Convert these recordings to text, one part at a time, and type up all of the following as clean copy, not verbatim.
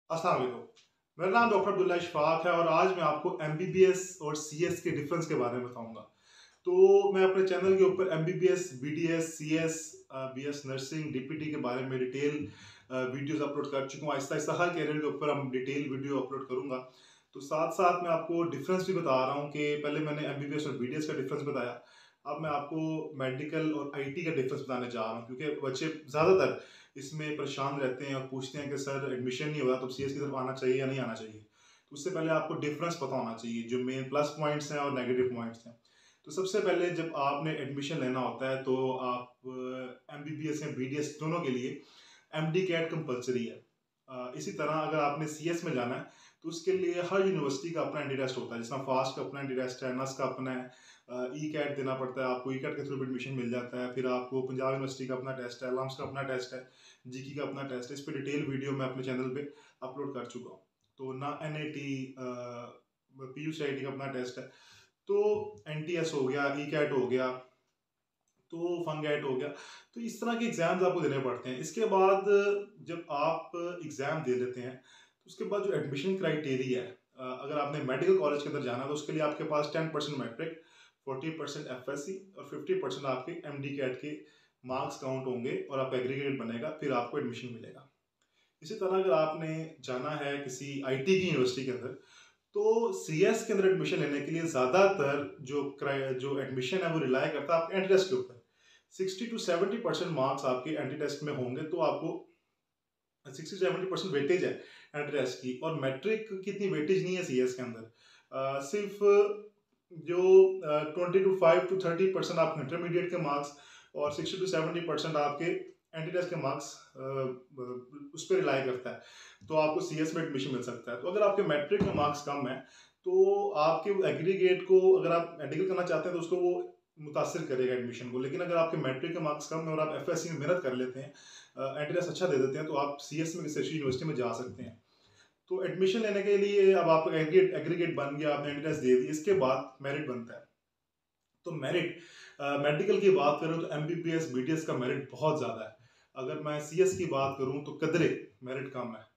अस्सलाम वालेकुम। मेरा नाम डॉक्टर अब्दुल्ला इशफाक है और आज मैं आपको एमबीबीएस और सीएस के डिफरेंस के बारे में बताऊंगा। तो मैं अपने चैनल के ऊपर MBBS, BDS, CS, BS nursing, DPT के बारे में डिटेल वीडियोस अपलोड कर चुका हूँ। आहिस्ता आहिस्ता हर कैरियर के ऊपर हम डिटेल वीडियो अपलोड करूंगा। तो साथ साथ मैं आपको डिफरेंस भी बता रहा हूँ कि पहले मैंने एमबीबीएस और बीडीएस का डिफरेंस बताया, अब मैं आपको मेडिकल और आईटी का डिफरेंस बताने जा रहा हूँ, क्योंकि बच्चे ज़्यादातर इसमें परेशान रहते हैं और पूछते हैं कि सर एडमिशन नहीं हो रहा तो सीएस की तरफ आना चाहिए या नहीं आना चाहिए। तो उससे पहले आपको डिफरेंस पता होना चाहिए, जो मेन प्लस पॉइंट्स हैं और नेगेटिव पॉइंट्स हैं। तो सबसे पहले जब आपने एडमिशन लेना होता है तो आप एमबीबीएस या बीडीएस दोनों के लिए एमडी कैट कंपलसरी है। इसी तरह अगर आपने सीएस में जाना है तो उसके लिए हर यूनिवर्सिटी का अपना एंटी टेस्ट होता है, जिसमें फास्ट का अपना एंटी टेस्ट है, नस का अपना है, ई कैट देना पड़ता है आपको, ई कैट के थ्रू एडमिशन मिल जाता है। फिर आपको पंजाब यूनिवर्सिटी का अपना टेस्ट है, लम्स का अपना टेस्ट है, जीकी का अपना टेस्ट है। इस पर डिटेल वीडियो मैं अपने चैनल पे अपलोड कर चुका हूँ। तो ना एनआईटी, पीयूसीआईटी का अपना टेस्ट है, तो एनटीएस हो गया, ई कैट हो गया, तो फंगैट हो गया। तो इस तरह के एग्जाम्स आपको देने पड़ते हैं। इसके बाद जब आप एग्जाम दे लेते हैं तो उसके बाद जो एडमिशन क्राइटेरिया है, अगर आपने मेडिकल कॉलेज के अंदर जाना है तो उसके लिए आपके पास 10% मैट्रिक, 40% एफएससी और 50% आपके एमडी कैट के मार्क्स काउंट होंगे और आपका एग्रीगेट बनेगा, फिर आपको एडमिशन मिलेगा। इसी तरह अगर आपने जाना है किसी आईटी की यूनिवर्सिटी के अंदर, तो सीएस के अंदर एडमिशन लेने के लिए ज़्यादातर जो एडमिशन है वो रिलाय करता है आपके एंट्री टेस्ट के ऊपर। 60 to 70% मार्क्स आपके एंट्री टेस्ट में होंगे तो आपको 60 से 70% वेटेज है एंट्री टेस्ट की। और मैट्रिक की इतनी वेटेज नहीं है सीएस के अंदर, सिर्फ जो 25 to 30% आपके इंटरमीडिएट के मार्क्स और 60 to 70% आपके एंट्री टेस्ट के मार्क्स उस पर रिलाई करता है, तो आपको सीएस में एडमिशन मिल सकता है। तो अगर आपके मैट्रिक के मार्क्स कम है तो आपके एग्रीगेट को, अगर आप मेडिकल करना चाहते हैं तो उसको वो मुतासर करेगा एडमिशन को। लेकिन अगर आपके मैट्रिक के मार्क्स कम है और आप एफएससी में मेहनत कर लेते हैं, एंट्री टेस्ट अच्छा दे देते हैं, तो आप सीएस में किसी अच्छी यूनिवर्सिटी में जा सकते हैं। तो एडमिशन लेने के लिए अब आपका एग्रीगेट बन गया, आपने एंट्री टेस्ट दे दी, इसके बाद मेरिट बनता है। तो मेरिट, मेडिकल की बात करूँ तो एमबीबीएस बीडीएस का मेरिट बहुत ज़्यादा है। अगर मैं सीएस की बात करूँ तो कदरे मेरिट कम है।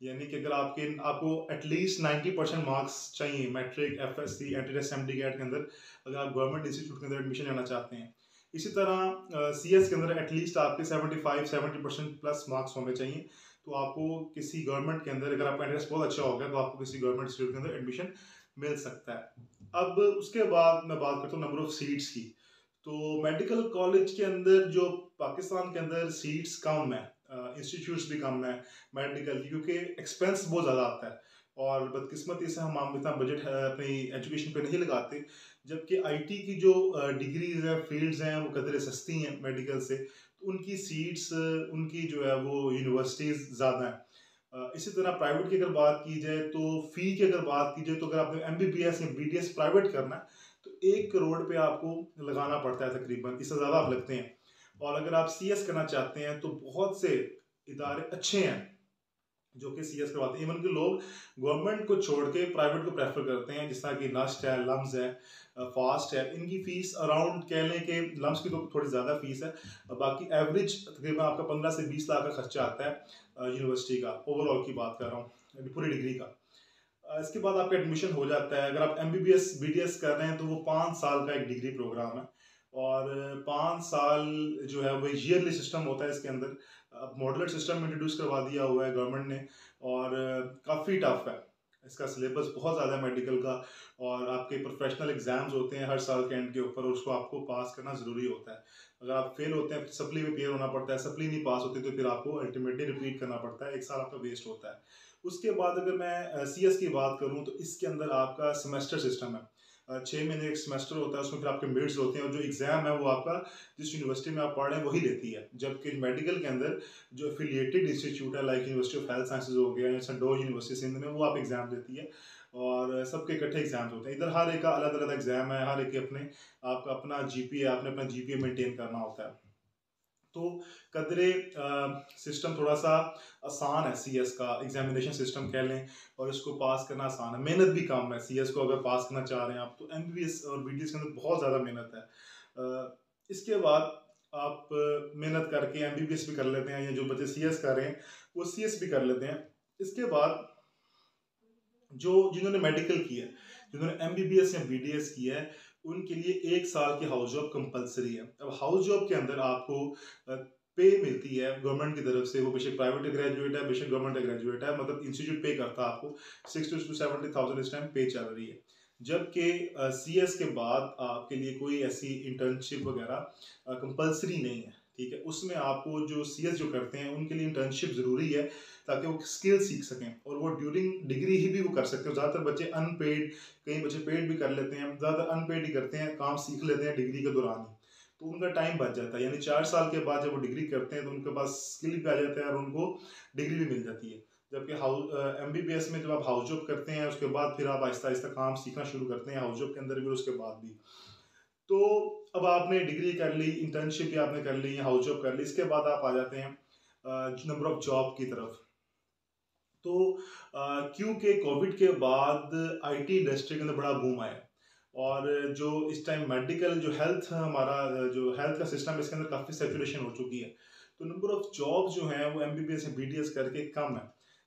यानी कि अगर आपको एटलीस्ट 90% मार्क्स चाहिए matric, FSC, entry test, MDCAT के अंदर, अगर आप गवर्नमेंट इंस्टीट्यूट के अंदर एडमिशन लेना चाहते हैं। इसी तरह सीएस के अंदर एटलीस्ट आपके 75-70% प्लस मार्क्स होने चाहिए, तो आपको किसी गवर्नमेंट के अंदर, अगर आपका एंट्री टेस्ट बहुत अच्छा हो गया तो आपको किसी गवर्नमेंट इंस्टीट्यूट के अंदर एडमिशन मिल सकता है। अब उसके बाद मैं बात करता हूँ नंबर ऑफ सीट्स की। तो मेडिकल कॉलेज के अंदर जो पाकिस्तान के अंदर सीट्स कम है, इंस्टीट्यूट्स भी कम है मेडिकल की, क्योंकि एक्सपेंस बहुत ज़्यादा आता है और बदकिस्मती से हम इतना बजट अपनी एजुकेशन पे नहीं लगाते। जबकि आईटी की जो डिग्रीज हैं, फील्ड्स हैं, वो कदरे सस्ती हैं मेडिकल से, तो उनकी सीट्स, उनकी जो है वो यूनिवर्सिटीज़ ज़्यादा हैं। इसी तरह प्राइवेट की अगर बात की जाए तो फ़ी की अगर बात की जाए तो अगर आपने एमबीबीएस या बीडीएस प्राइवेट करना है तो 1 करोड़ पे आपको लगाना पड़ता है तकरीबन, इससे ज़्यादा आप लगते हैं। और अगर आप सीएस करना चाहते हैं तो बहुत से इदारे अच्छे हैं जो कि सीएस करवाते हैं। इवन के लोग गवर्नमेंट को छोड़ के प्राइवेट को प्रेफर करते हैं, जिस तरह कि नस्ट है, लम्स है, फास्ट है। इनकी फीस अराउंड कह लें कि लम्स की तो थोड़ी ज़्यादा फीस है, बाकी एवरेज तकरीबन आपका 15 से 20 लाख का खर्चा आता है यूनिवर्सिटी का। ओवरऑल की बात कर रहा हूँ, पूरी डिग्री का। इसके बाद आपका एडमिशन हो जाता है। अगर आप एमबीबीएस बीडीएस कर रहे हैं तो वो 5 साल का एक डिग्री प्रोग्राम है और 5 साल जो है वो ईयरली सिस्टम होता है इसके अंदर। अब मॉडुलर सिस्टम इंट्रोड्यूस करवा दिया हुआ है गवर्नमेंट ने और काफ़ी टफ है। इसका सिलेबस बहुत ज़्यादा है मेडिकल का, और आपके प्रोफेशनल एग्जाम्स होते हैं हर साल के एंड के ऊपर और उसको आपको पास करना ज़रूरी होता है। अगर आप फेल होते हैं सप्ली में पेयर होना पड़ता है, सप्ली नहीं पास होती तो फिर आपको अल्टीमेटली रिपीट करना पड़ता है, 1 साल आपका वेस्ट होता है। उसके बाद अगर मैं सीएस की बात करूं तो इसके अंदर आपका सेमेस्टर सिस्टम है। 6 महीने एक सेमेस्टर होता है, उसमें फिर आपके मिड्स होते हैं और जो एग्जाम है वो आपका जिस यूनिवर्सिटी में आप पढ़ रहे हैं वही लेती है। जबकि मेडिकल के अंदर जो एफिलिएटेड इंस्टीट्यूट है, like university of health sciences हो गया या संडोर यूनिवर्सिटी सिंध में, वो आप एग्जाम देती है और सबके इकट्ठे एग्जाम्स होते हैं। इधर हर एक का अलग अलग एग्जाम है, हर एक के अपने, आपका अपना जीपीए, आपने अपना जीपीए मेंटेन करना होता है। तो कदरे सिस्टम थोड़ा सा आसान है सीएस का, एग्जामिनेशन सिस्टम कह लें, और इसको पास करना आसान है। मेहनत भी कम है सीएस को अगर पास करना चाह रहे हैं आप, तो एमबीबीएस और बीडीएस के अंदर बहुत ज़्यादा मेहनत है। इसके बाद आप मेहनत करके एमबीबीएस भी कर लेते हैं, या जो बच्चे सीएस कर रहे हैं वो सीएस भी कर लेते हैं। इसके बाद जो जिन्होंने मेडिकल किया है, जिन्होंने एमबीबीएस या बीडीएस किया है, उनके लिए 1 साल की हाउस जॉब कंपलसरी है। अब हाउस जॉब के अंदर आपको पे मिलती है गवर्नमेंट की तरफ से, वो बेशक प्राइवेट ग्रेजुएट है बेशक गवर्नमेंट ग्रेजुएट है, मतलब इंस्टीट्यूट पे करता है आपको 60 to 70,000 इस टाइम पे चल रही है। जबकि सीएस के बाद आपके लिए कोई ऐसी इंटर्नशिप वगैरह कंपलसरी नहीं है, ठीक है। उसमें आपको जो सीएस जो करते हैं उनके लिए इंटर्नशिप ज़रूरी है, ताकि वो स्किल सीख सकें, और वो ड्यूरिंग डिग्री ही भी वो कर सकते हो। ज़्यादातर बच्चे अनपेड, कई बच्चे पेड भी कर लेते हैं, ज़्यादातर अनपेड ही करते हैं, काम सीख लेते हैं डिग्री के दौरान ही, तो उनका टाइम बच जाता है। यानी 4 साल के बाद जब वो डिग्री करते हैं तो उनके पास स्किल भी आ जाता है और उनको डिग्री भी मिल जाती है। जबकि एमबीबीएस में जब आप हाउस जॉब करते हैं उसके बाद फिर आप आहिस्ता आहिस्ता काम सीखना शुरू करते हैं हाउस जॉब के अंदर भी और उसके बाद भी। तो अब आपने डिग्री कर ली, इंटर्नशिप भी आपने कर ली, हाउस जॉब कर ली, इसके बाद आप आ जाते हैं नंबर ऑफ जॉब की तरफ। तो क्योंकि कोविड के बाद आईटी इंडस्ट्री के अंदर बड़ा बूम आया, और जो इस टाइम मेडिकल जो हेल्थ हमारा जो हेल्थ का सिस्टम है इसके अंदर काफ़ी सेचुरेशन हो चुकी है, तो नंबर ऑफ जॉब जो है वो एमबीबीएस या बीडीएस करके कम है,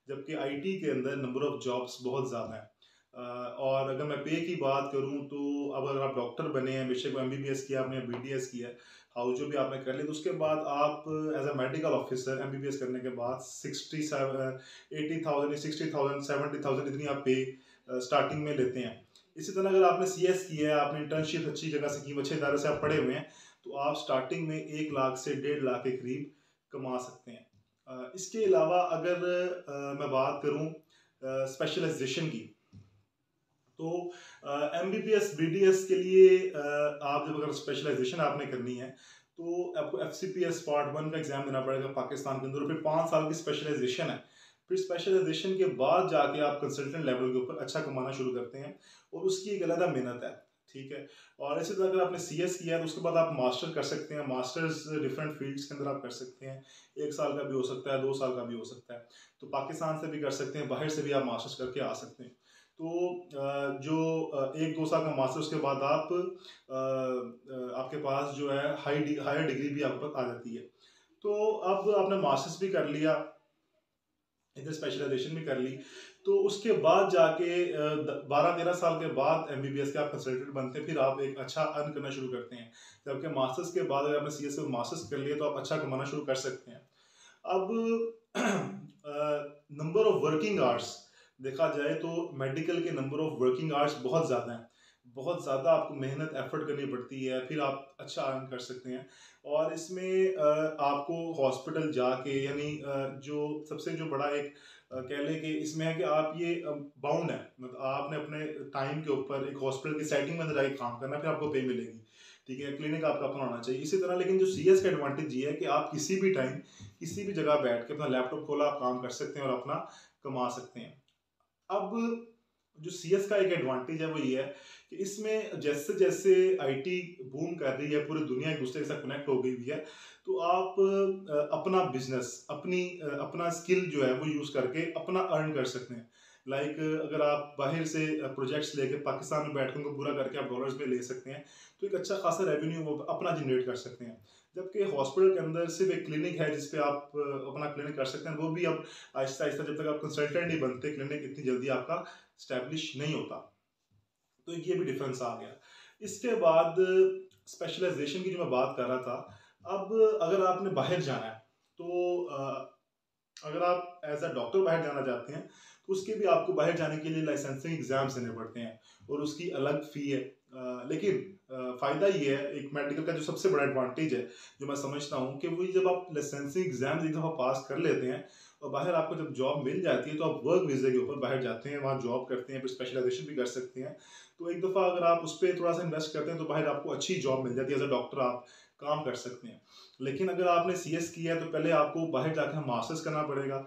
जबकि आईटी के अंदर नंबर ऑफ जॉब्स बहुत ज़्यादा है। और अगर मैं पे की बात करूं तो अब अगर आप डॉक्टर बने हैं, बेशक एमबीबीएस किया आपने, बीडीएस किया है, हाउस जो भी आपने कर लिया, तो उसके बाद आप as a medical officer MBBS करने के बाद 80,000 60,000 70,000 इतनी आप पे स्टार्टिंग में लेते हैं। इसी तरह अगर आपने सीएस किया है, आपने इंटर्नशिप अच्छी जगह से की, अच्छे इदारे से आप पढ़े हुए हैं, तो आप स्टार्टिंग में 1 लाख से 1.5 लाख के करीब कमा सकते हैं। इसके अलावा अगर मैं बात करूं स्पेशलाइजेशन की, तो एमबीबीएस बीडीएस के लिए आप जब अगर स्पेशलाइजेशन आपने करनी है तो आपको एफसीपीएस पार्ट 1 का एग्जाम देना पड़ेगा पाकिस्तान के अंदर, फिर 5 साल की स्पेशलाइजेशन है। फिर स्पेशलाइजेशन के बाद जाके आप कंसल्टेंट लेवल के ऊपर अच्छा कमाना शुरू करते हैं, और उसकी एक अलग मेहनत है, ठीक है। और इसी तरह अगर आपने सीएस किया है तो उसके बाद आप मास्टर कर सकते हैं, मास्टर्स डिफरेंट फील्ड्स के अंदर आप कर सकते हैं, 1 साल का भी हो सकता है, 2 साल का भी हो सकता है। तो पाकिस्तान से भी कर सकते हैं, बाहर से भी आप मास्टर्स करके आ सकते हैं। तो जो 1-2 साल का मास्टर, उसके बाद आप आपके पास जो है हायर डिग्री भी आपके पास आ जाती है। तो अब आपने मास्टर्स भी कर लिया, इधर स्पेशलाइजेशन भी कर ली, तो उसके बाद जाके 12-13 साल के बाद एमबीबीएस के आप कंसल्टेंट बनते हैं, फिर आप एक अच्छा अर्न करना शुरू करते हैं। जबकि मास्टर्स के बाद अगर आपने सीएस में मास्टर्स कर लिया तो आप अच्छा कमाना शुरू कर सकते हैं। अब नंबर ऑफ वर्किंग आवर्स देखा जाए तो मेडिकल के नंबर ऑफ वर्किंग आवर्स बहुत ज़्यादा हैं, बहुत ज़्यादा आपको मेहनत एफर्ट करनी पड़ती है, फिर आप अच्छा अर्न कर सकते हैं। और इसमें आपको हॉस्पिटल जाके, यानी जो सबसे जो बड़ा एक कह लें कि इसमें है कि आप ये बाउंड है, मतलब आपने अपने टाइम के ऊपर एक हॉस्पिटल की सेटिंग में अंदर जाके काम करना, फिर आपको पे मिलेगी, ठीक है। क्लिनिक आपका अपना होना चाहिए। इसी तरह लेकिन जो सीएस का एडवांटेज ये है कि आप किसी भी टाइम किसी भी जगह बैठ के अपना लैपटॉप खोला, आप काम कर सकते हैं और अपना कमा सकते हैं। अब जो सीएस का एक एडवांटेज है वो ये है कि इसमें जैसे जैसे आईटी बूम कर रही है, पूरी दुनिया एक दूसरे के साथ कनेक्ट हो गई हुई है, तो आप अपना बिजनेस, अपना स्किल जो है वो यूज़ करके अपना अर्न कर सकते हैं। लाइक अगर आप बाहर से प्रोजेक्ट्स लेके पाकिस्तान में बैठ के उनको पूरा करके आप डॉलर्स में ले सकते हैं, तो एक अच्छा खासा रेवेन्यू वो अपना जनरेट कर सकते हैं। जबकि हॉस्पिटल के अंदर सिर्फ एक क्लिनिक है जिसपे आप अपना क्लिनिक कर सकते हैं, वो भी अब आहिस्ता आहिस्ता, जब तक आप कंसल्टेंट नहीं बनते, क्लिनिक इतनी जल्दी आपका स्टैब्लिश नहीं होता। तो ये भी डिफरेंस आ गया। इसके बाद स्पेशलाइजेशन की जो मैं बात कर रहा था, अब अगर आपने बाहर जाना है तो अगर आप एज अ डॉक्टर बाहर जाना चाहते हैं तो उसके भी आपको बाहर जाने के लिए लाइसेंसिंग एग्जाम्स देने पड़ते हैं, और उसकी अलग फ़ी है। लेकिन फ़ायदा ये है, एक मेडिकल का जो सबसे बड़ा एडवांटेज है जो मैं समझता हूँ, कि वही जब आप लाइसेंसिंग एग्जाम्स एक दफ़ा पास कर लेते हैं और बाहर आपको जब जॉब मिल जाती है तो आप वर्क वीज़ा के ऊपर बाहर जाते हैं, वहाँ जॉब करते हैं, फिर स्पेशलाइजेशन भी कर सकते हैं। तो एक दफ़ा अगर आप उस पर थोड़ा सा इन्वेस्ट करते हैं तो बाहर आपको अच्छी जॉब मिल जाती है, एज अ डॉक्टर आप काम कर सकते हैं। लेकिन अगर आपने सीएस किया है तो पहले आपको बाहर जाकर मास्टर्स करना पड़ेगा,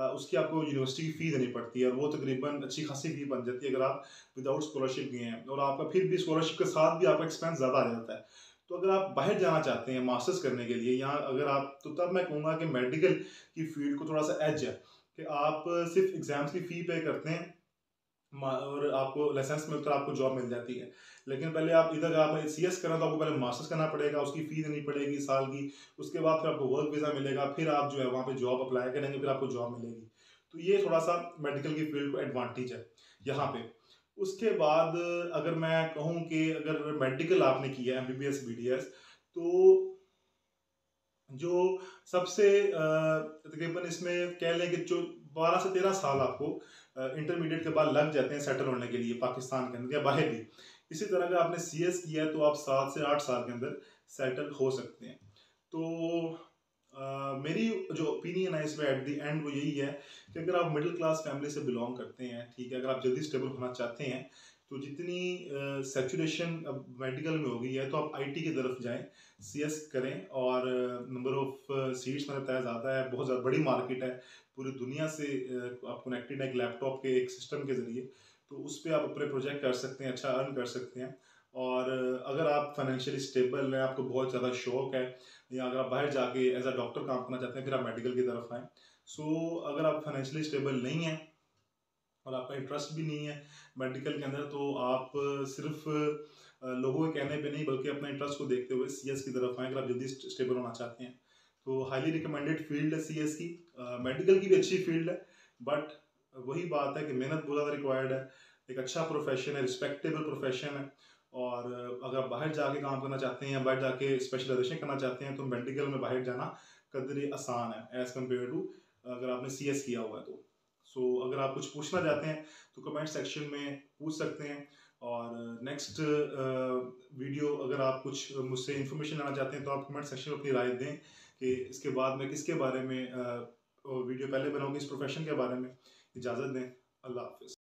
उसकी आपको यूनिवर्सिटी की फ़ी देनी पड़ती है, और वो तकरीबन अच्छी खासी फ़ी बन जाती है अगर आप विदाउट स्कॉलरशिप गए हैं, और आपका फिर भी स्कॉलरशिप के साथ भी आपका एक्सपेंस ज़्यादा आ जाता है। तो अगर आप बाहर जाना चाहते हैं मास्टर्स करने के लिए, या अगर आप, तो तब मैं कहूँगा कि मेडिकल की फील्ड को थोड़ा सा एज है कि आप सिर्फ एग्ज़ाम्स की फ़ी पे करते हैं, और आपको लाइसेंस मिलकर आपको जॉब मिल जाती है। लेकिन पहले आप इधर आप सीएस करना तो आपको पहले मास्टर्स करना पड़ेगा, उसकी फ़ी देनी पड़ेगी साल की, उसके बाद फिर आपको वर्क वीज़ा मिलेगा, फिर आप जो है वहाँ पे जॉब अप्लाई करेंगे, फिर आपको जॉब मिलेगी। तो ये थोड़ा सा मेडिकल की फील्ड को एडवांटेज है यहाँ पे। उसके बाद अगर मैं कहूँ कि अगर मेडिकल आपने किया है MBBS BDS, तो जो सबसे तकरीबन इसमें कह लें कि जो 12 से 13 साल आपको इंटरमीडिएट के बाद लग जाते हैं सेटल होने के लिए पाकिस्तान के अंदर या बाहर भी। इसी तरह अगर आपने CS किया है तो आप 7 से 8 साल के अंदर सेटल हो सकते हैं। तो मेरी जो ओपिनियन है इसमें एट द एंड वो यही है कि अगर आप मिडिल क्लास फैमिली से बिलोंग करते हैं, ठीक है, अगर आप जल्दी स्टेबल होना चाहते हैं, तो जितनी सेचुरेशन अब मेडिकल में हो गई है तो आप IT की तरफ जाएं, CS करें। और नंबर ऑफ सीट्स मैंने बताया ज़्यादा है, बहुत ज़्यादा बड़ी मार्केट है, पूरी दुनिया से आप कनेक्टेड है एक लैपटॉप के एक सिस्टम के ज़रिए, तो उस पर आप अपने प्रोजेक्ट कर सकते हैं, अच्छा अर्न कर सकते हैं। और अगर आप फाइनेंशियली स्टेबल हैं, आपको बहुत ज़्यादा शौक है, या अगर आप बाहर जाके एज अ डॉक्टर काम करना चाहते हैं, फिर आप मेडिकल की तरफ आएँ। सो अगर आप फाइनेंशियली स्टेबल नहीं हैं और आपका इंटरेस्ट भी नहीं है मेडिकल के अंदर, तो आप सिर्फ लोगों के कहने पे नहीं बल्कि अपना इंटरेस्ट को देखते हुए CS की तरफ आएँ अगर आप जल्दी स्टेबल होना चाहते हैं। तो हाईली रिकमेंडेड फील्ड है CS की। मेडिकल की भी अच्छी फील्ड है, बट वही बात है कि मेहनत बहुत ज़्यादा रिक्वायर्ड है, एक अच्छा प्रोफेशन है, रिस्पेक्टेबल प्रोफेशन है। और अगर आप बाहर जाके काम करना चाहते हैं या बाहर जाके स्पेशलाइजेशन करना चाहते हैं, तो मेडिकल में बाहर जाना कदरे आसान है एज़ कम्पेयर टू अगर आपने CS किया हुआ है तो। सो अगर आप कुछ पूछना चाहते हैं तो कमेंट सेक्शन में पूछ सकते हैं। और नेक्स्ट वीडियो अगर आप कुछ मुझसे इन्फॉर्मेशन लेना चाहते हैं तो आप कमेंट सेक्शन में अपनी राय दें कि इसके बाद मैं किसके बारे में वीडियो पहले बनाऊँ, इस प्रोफेशन के बारे में। इजाज़त दें। अल्लाह हाफ़िज़।